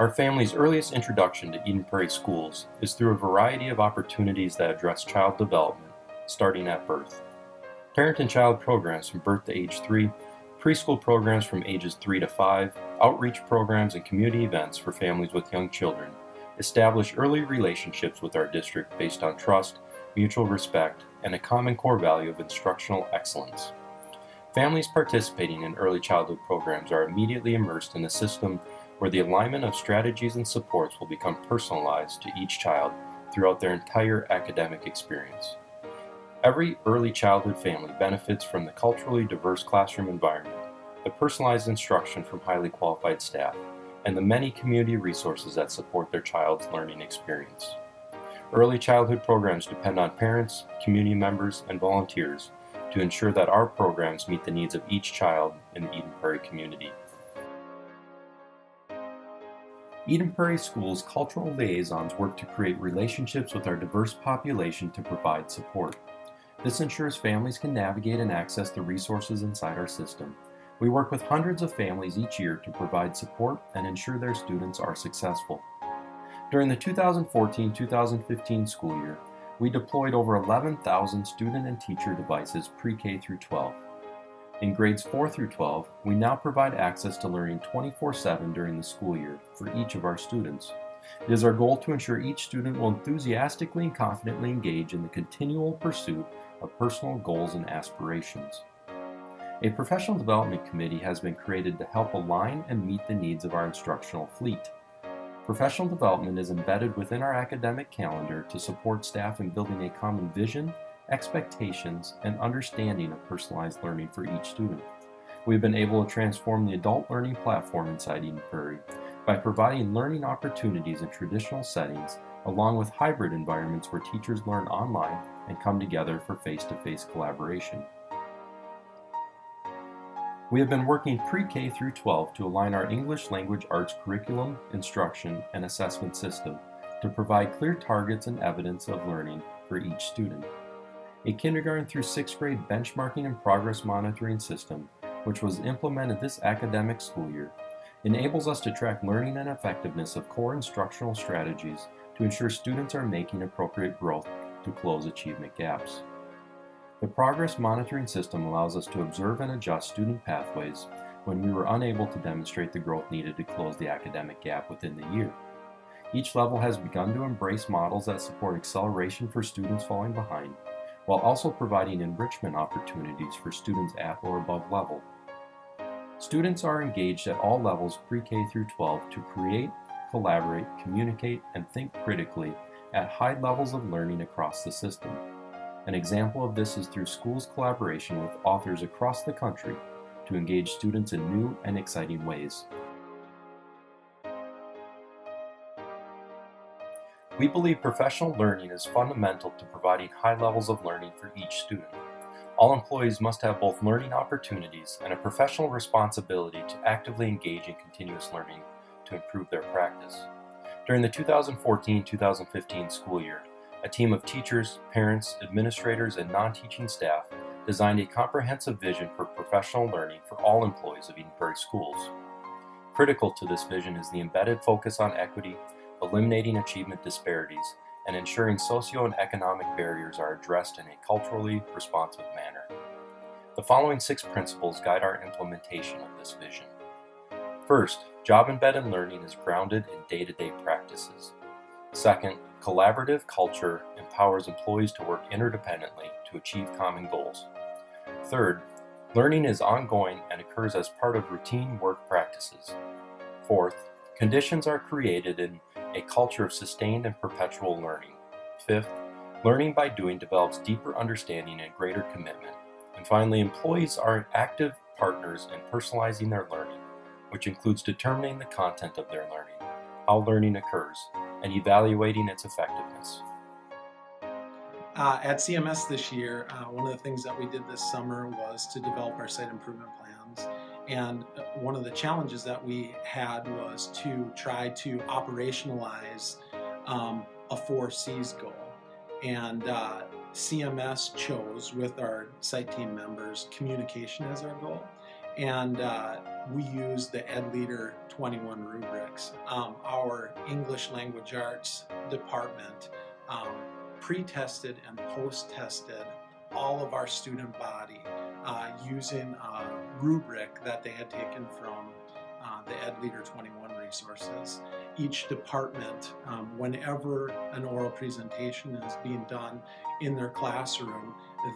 Our family's earliest introduction to Eden Prairie schools is through a variety of opportunities that address child development, starting at birth. Parent and child programs from birth to age 3, preschool programs from ages 3 to 5, outreach programs, and community events for families with young children establish early relationships with our district based on trust, mutual respect, and a common core value of instructional excellence. Families participating in early childhood programs are immediately immersed in a system where the alignment of strategies and supports will become personalized to each child throughout their entire academic experience. Every early childhood family benefits from the culturally diverse classroom environment, the personalized instruction from highly qualified staff, and the many community resources that support their child's learning experience. Early childhood programs depend on parents, community members, and volunteers to ensure that our programs meet the needs of each child in the Eden Prairie community. Eden Prairie Schools' cultural liaisons work to create relationships with our diverse population to provide support. This ensures families can navigate and access the resources inside our system. We work with hundreds of families each year to provide support and ensure their students are successful. During the 2014-2015 school year, we deployed over 11,000 student and teacher devices pre-K through 12. In grades 4 through 12, we now provide access to learning 24/7 during the school year for each of our students. It is our goal to ensure each student will enthusiastically and confidently engage in the continual pursuit of personal goals and aspirations. A professional development committee has been created to help align and meet the needs of our instructional fleet. Professional development is embedded within our academic calendar to support staff in building a common vision, expectations, and understanding of personalized learning for each student. We've been able to transform the adult learning platform inside Eden Prairie by providing learning opportunities in traditional settings along with hybrid environments where teachers learn online and come together for face-to-face collaboration. We have been working pre-K through 12 to align our English language arts curriculum, instruction, and assessment system to provide clear targets and evidence of learning for each student. A kindergarten through 6th grade benchmarking and progress monitoring system, which was implemented this academic school year, enables us to track learning and effectiveness of core instructional strategies to ensure students are making appropriate growth to close achievement gaps. The progress monitoring system allows us to observe and adjust student pathways when we were unable to demonstrate the growth needed to close the academic gap within the year. Each level has begun to embrace models that support acceleration for students falling behind, while also providing enrichment opportunities for students at or above level. Students are engaged at all levels pre-K through 12 to create, collaborate, communicate, and think critically at high levels of learning across the system. An example of this is through schools' collaboration with authors across the country to engage students in new and exciting ways. We believe professional learning is fundamental to providing high levels of learning for each student. All employees must have both learning opportunities and a professional responsibility to actively engage in continuous learning to improve their practice. During the 2014-2015 school year, a team of teachers, parents, administrators, and non-teaching staff designed a comprehensive vision for professional learning for all employees of Eden Prairie Schools. Critical to this vision is the embedded focus on equity, eliminating achievement disparities, and ensuring socio and economic barriers are addressed in a culturally responsive manner. The following 6 principles guide our implementation of this vision. First, job-embedded learning is grounded in day-to-day practices. Second, collaborative culture empowers employees to work interdependently to achieve common goals. Third, learning is ongoing and occurs as part of routine work practices. Fourth, conditions are created in a culture of sustained and perpetual learning. Fifth, learning by doing develops deeper understanding and greater commitment. And finally, employees are active partners in personalizing their learning, which includes determining the content of their learning, how learning occurs, and evaluating its effectiveness. At CMS this year, one of the things that we did this summer was to develop our site improvement plans. And one of the challenges that we had was to try to operationalize a 4 C's goal. And CMS chose, with our site team members, communication as our goal. and we use the Ed Leader 21 rubrics. Our English Language Arts department pre-tested and post-tested all of our student body using a rubric that they had taken from the Ed Leader 21 resources. Each department, whenever an oral presentation is being done in their classroom,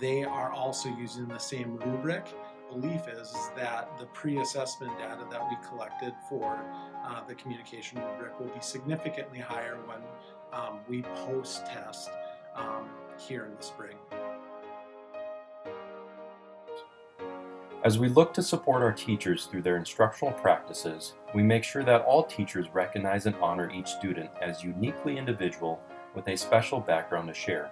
they are also using the same rubric. Belief is that the pre-assessment data that we collected for the communication rubric will be significantly higher when we post-test here in the spring. As we look to support our teachers through their instructional practices, we make sure that all teachers recognize and honor each student as uniquely individual with a special background to share.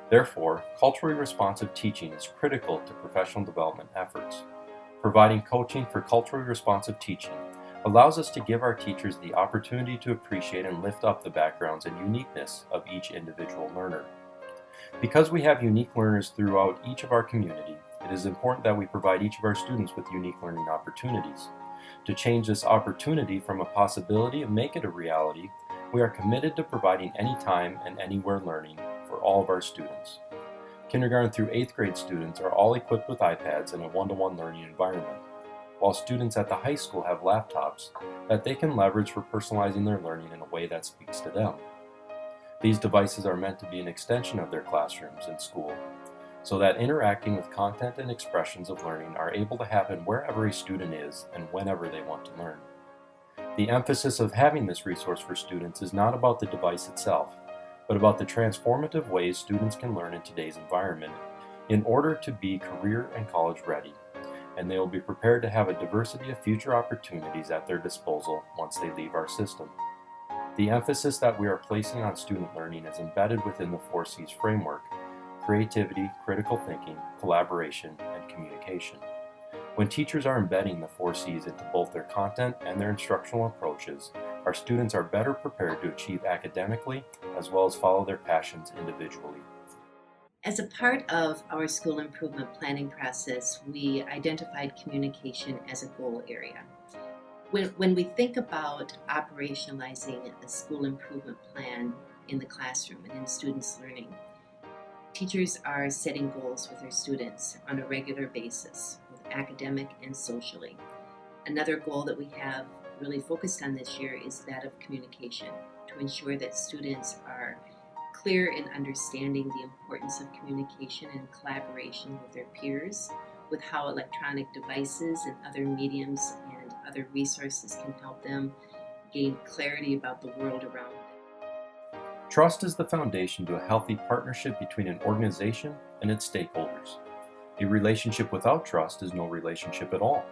Therefore, culturally responsive teaching is critical to professional development efforts. Providing coaching for culturally responsive teaching allows us to give our teachers the opportunity to appreciate and lift up the backgrounds and uniqueness of each individual learner. Because we have unique learners throughout each of our community, it is important that we provide each of our students with unique learning opportunities. To change this opportunity from a possibility and make it a reality, we are committed to providing anytime and anywhere learning for all of our students. Kindergarten through 8th grade students are all equipped with iPads in a one-to-one learning environment, while students at the high school have laptops that they can leverage for personalizing their learning in a way that speaks to them. These devices are meant to be an extension of their classrooms and school, so that interacting with content and expressions of learning are able to happen wherever a student is and whenever they want to learn. The emphasis of having this resource for students is not about the device itself, but about the transformative ways students can learn in today's environment in order to be career and college ready, and they will be prepared to have a diversity of future opportunities at their disposal once they leave our system. The emphasis that we are placing on student learning is embedded within the 4 C's framework: creativity, critical thinking, collaboration, and communication. When teachers are embedding the 4 C's into both their content and their instructional approaches, our students are better prepared to achieve academically as well as follow their passions individually. As a part of our school improvement planning process, we identified communication as a goal area. When we think about operationalizing a school improvement plan in the classroom and in students' learning, teachers are setting goals with their students on a regular basis, both academic and socially. Another goal that we have really focused on this year is that of communication, to ensure that students are clear in understanding the importance of communication and collaboration with their peers, with how electronic devices and other mediums and other resources can help them gain clarity about the world around them. Trust is the foundation to a healthy partnership between an organization and its stakeholders. A relationship without trust is no relationship at all.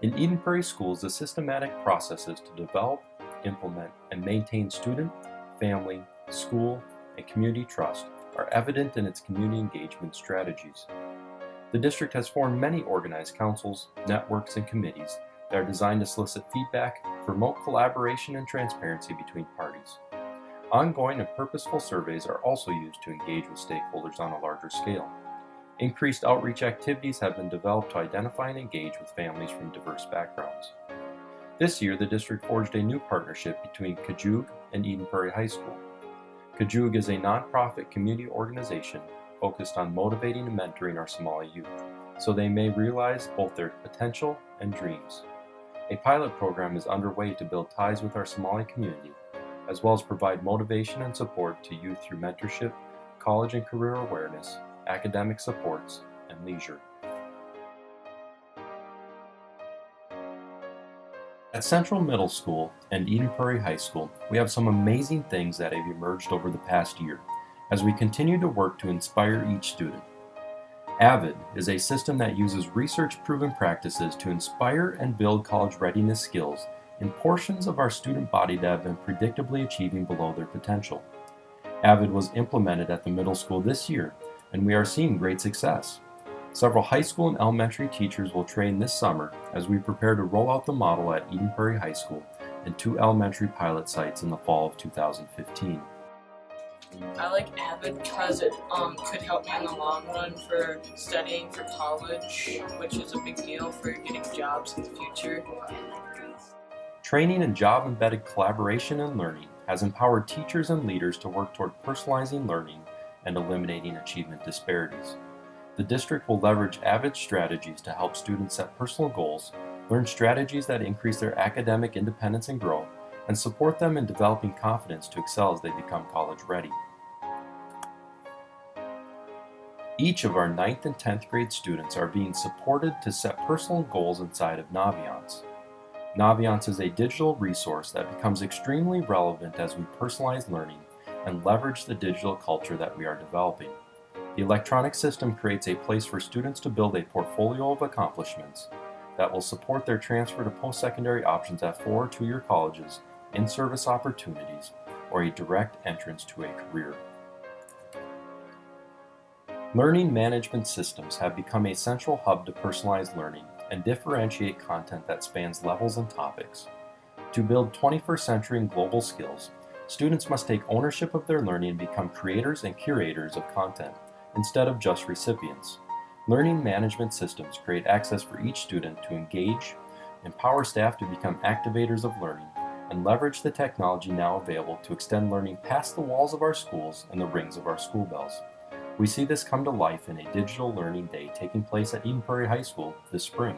In Eden Prairie Schools, the systematic processes to develop, implement, and maintain student, family, school, and community trust are evident in its community engagement strategies. The district has formed many organized councils, networks, and committees that are designed to solicit feedback, promote collaboration and transparency between parties. Ongoing and purposeful surveys are also used to engage with stakeholders on a larger scale. Increased outreach activities have been developed to identify and engage with families from diverse backgrounds. This year, the district forged a new partnership between Kajug and Eden Prairie High School. Kajug is a nonprofit community organization focused on motivating and mentoring our Somali youth, so they may realize both their potential and dreams. A pilot program is underway to build ties with our Somali community, as well as provide motivation and support to youth through mentorship, college and career awareness, academic supports, and leisure. At Central Middle School and Eden Prairie High School, we have some amazing things that have emerged over the past year as we continue to work to inspire each student. AVID is a system that uses research-proven practices to inspire and build college readiness skills in portions of our student body that have been predictably achieving below their potential. AVID was implemented at the middle school this year, and we are seeing great success. Several high school and elementary teachers will train this summer as we prepare to roll out the model at Eden Prairie High School and 2 elementary pilot sites in the fall of 2015. I like Avid because it could help me in the long run for studying for college, which is a big deal for getting jobs in the future. Training in job-embedded collaboration and learning has empowered teachers and leaders to work toward personalizing learning and eliminating achievement disparities. The district will leverage Avid strategies to help students set personal goals, learn strategies that increase their academic independence and growth, and support them in developing confidence to excel as they become college ready. Each of our 9th and 10th grade students are being supported to set personal goals inside of Naviance. Naviance is a digital resource that becomes extremely relevant as we personalize learning and leverage the digital culture that we are developing. The electronic system creates a place for students to build a portfolio of accomplishments that will support their transfer to post-secondary options at 4 or 2-year colleges, in-service opportunities, or a direct entrance to a career. Learning management systems have become a central hub to personalize learning and differentiate content that spans levels and topics. To build 21st century and global skills, students must take ownership of their learning and become creators and curators of content, instead of just recipients. Learning management systems create access for each student to engage, empower staff to become activators of learning, and leverage the technology now available to extend learning past the walls of our schools and the rings of our school bells. We see this come to life in a digital learning day taking place at Eden Prairie High School this spring.